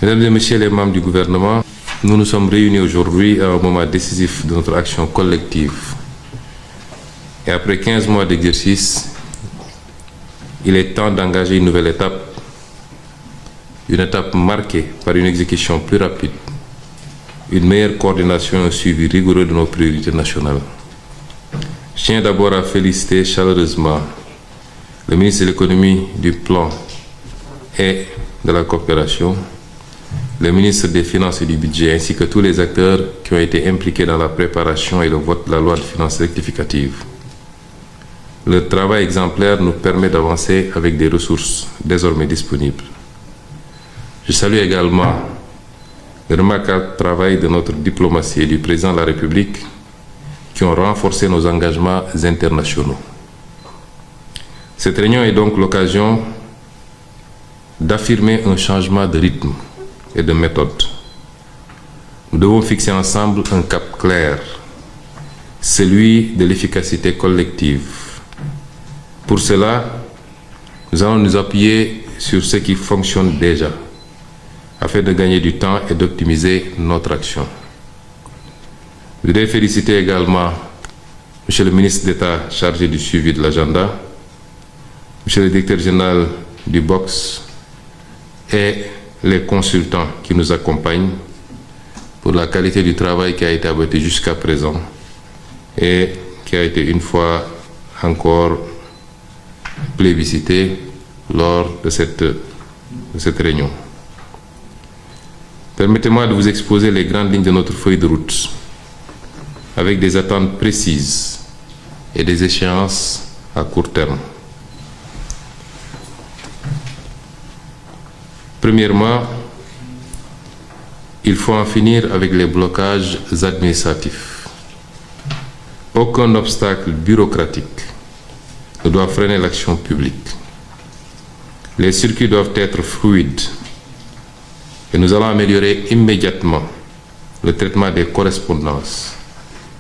Mesdames et Messieurs les membres du gouvernement, nous nous sommes réunis aujourd'hui à un moment décisif de notre action collective. Et après 15 mois d'exercice, il est temps d'engager une nouvelle étape, une étape marquée par une exécution plus rapide, une meilleure coordination et un suivi rigoureux de nos priorités nationales. Je tiens d'abord à féliciter chaleureusement le ministre de l'économie, du plan et de la coopération, le ministre des Finances et du Budget, ainsi que tous les acteurs qui ont été impliqués dans la préparation et le vote de la loi de finances rectificative. Le travail exemplaire nous permet d'avancer avec des ressources désormais disponibles. Je salue également le remarquable travail de notre diplomatie et du président de la République qui ont renforcé nos engagements internationaux. Cette réunion est donc l'occasion d'affirmer un changement de rythme et de méthode. Nous devons fixer ensemble un cap clair, celui de l'efficacité collective. Pour cela, nous allons nous appuyer sur ce qui fonctionne déjà, afin de gagner du temps et d'optimiser notre action. Je voudrais féliciter également M. le ministre d'État chargé du suivi de l'agenda, M. le directeur général du BOX et les consultants qui nous accompagnent pour la qualité du travail qui a été abattu jusqu'à présent et qui a été une fois encore plébiscité lors de cette réunion. Permettez-moi de vous exposer les grandes lignes de notre feuille de route avec des attentes précises et des échéances à court terme. Premièrement, il faut en finir avec les blocages administratifs. Aucun obstacle bureaucratique ne doit freiner l'action publique. Les circuits doivent être fluides et nous allons améliorer immédiatement le traitement des correspondances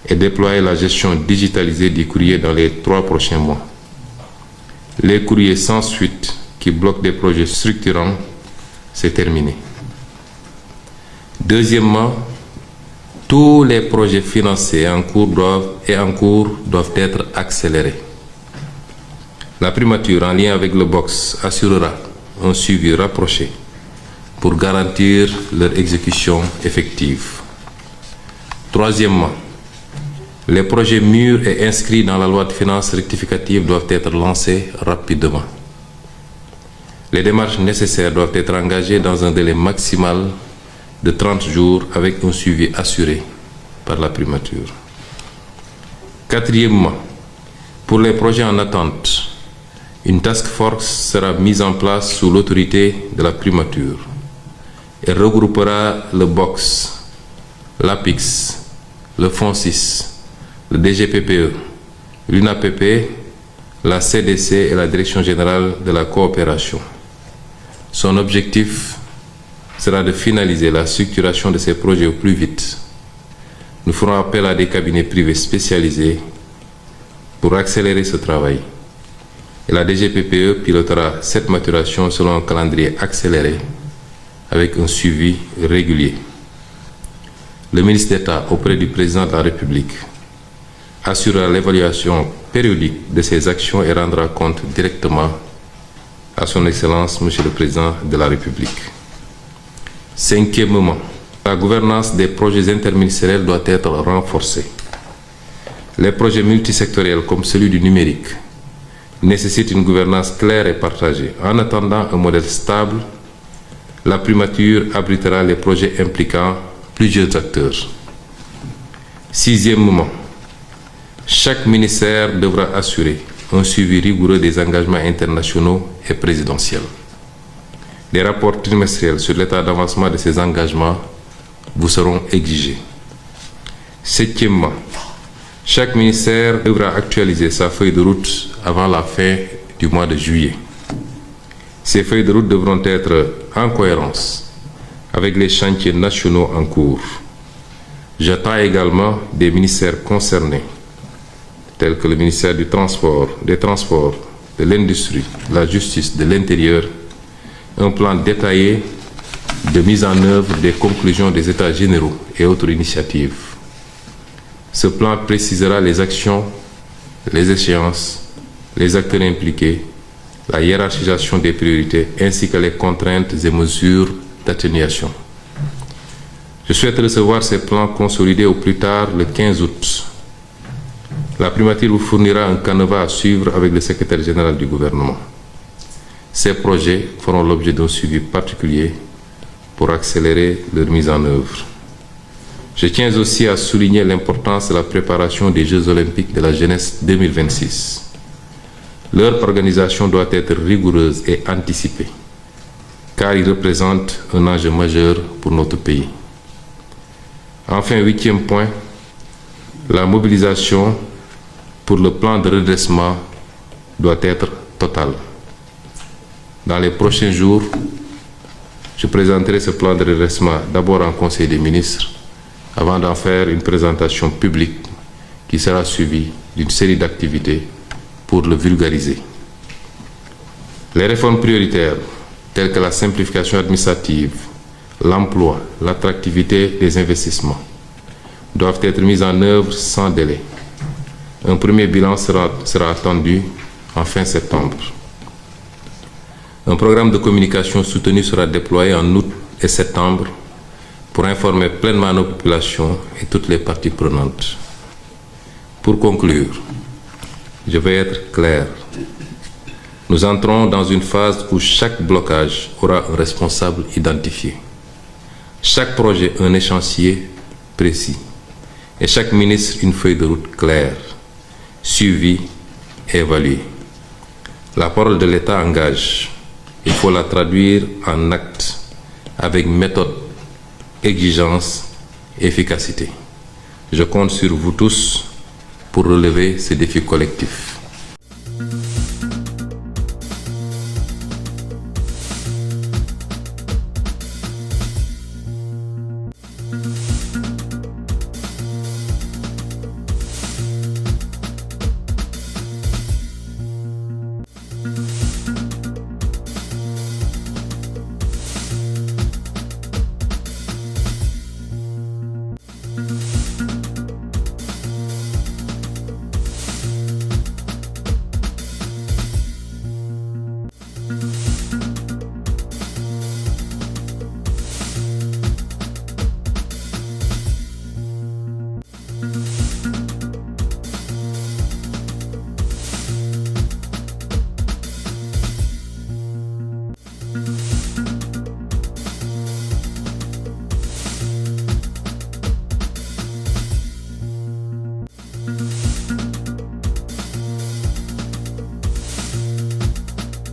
et déployer la gestion digitalisée des courriers dans les 3 prochains mois. Les courriers sans suite qui bloquent des projets structurants, c'est terminé. Deuxièmement, tous les projets financés en cours doivent être accélérés. La primature, en lien avec le BOX, assurera un suivi rapproché pour garantir leur exécution effective. Troisièmement, les projets mûrs et inscrits dans la loi de finances rectificative doivent être lancés rapidement. Les démarches nécessaires doivent être engagées dans un délai maximal de 30 jours avec un suivi assuré par la primature. Quatrièmement, pour les projets en attente, une task force sera mise en place sous l'autorité de la primature et regroupera le BOX, l'APIX, le FONSIS, le DGPPE, l'UNAPP, la CDC et la Direction générale de la coopération. Son objectif sera de finaliser la structuration de ces projets au plus vite. Nous ferons appel à des cabinets privés spécialisés pour accélérer ce travail. Et la DGPPE pilotera cette maturation selon un calendrier accéléré avec un suivi régulier. Le ministre d'État auprès du président de la République assurera l'évaluation périodique de ces actions et rendra compte directement à son Excellence, Monsieur le Président de la République. Cinquièmement, la gouvernance des projets interministériels doit être renforcée. Les projets multisectoriels comme celui du numérique nécessitent une gouvernance claire et partagée. En attendant un modèle stable, la primature abritera les projets impliquant plusieurs acteurs. Sixièmement, chaque ministère devra assurer un suivi rigoureux des engagements internationaux et présidentiels. Des rapports trimestriels sur l'état d'avancement de ces engagements vous seront exigés. Septièmement, chaque ministère devra actualiser sa feuille de route avant la fin du mois de juillet. Ces feuilles de route devront être en cohérence avec les chantiers nationaux en cours. J'attends également des ministères concernés, tels que le ministère des Transports, de l'Industrie, de la Justice, de l'Intérieur, un plan détaillé de mise en œuvre des conclusions des États généraux et autres initiatives. Ce plan précisera les actions, les échéances, les acteurs impliqués, la hiérarchisation des priorités ainsi que les contraintes et mesures d'atténuation. Je souhaite recevoir ces plans consolidés au plus tard le 15 août. La primature vous fournira un canevas à suivre avec le secrétaire général du gouvernement. Ces projets feront l'objet d'un suivi particulier pour accélérer leur mise en œuvre. Je tiens aussi à souligner l'importance de la préparation des Jeux olympiques de la jeunesse 2026. Leur organisation doit être rigoureuse et anticipée, car ils représentent un enjeu majeur pour notre pays. Enfin, 8e point, la mobilisation pour le plan de redressement doit être totale. Dans les prochains jours, je présenterai ce plan de redressement d'abord en Conseil des ministres, avant d'en faire une présentation publique qui sera suivie d'une série d'activités pour le vulgariser. Les réformes prioritaires, telles que la simplification administrative, l'emploi, l'attractivité des investissements, doivent être mises en œuvre sans délai. Un premier bilan sera attendu en fin septembre. Un programme de communication soutenu sera déployé en août et septembre pour informer pleinement nos populations et toutes les parties prenantes. Pour conclure, je vais être clair. Nous entrons dans une phase où chaque blocage aura un responsable identifié. Chaque projet un échéancier précis et chaque ministre une feuille de route claire, suivie et évaluée. La parole de l'État engage. Il faut la traduire en actes avec méthode, exigence et efficacité. Je compte sur vous tous pour relever ces défis collectifs.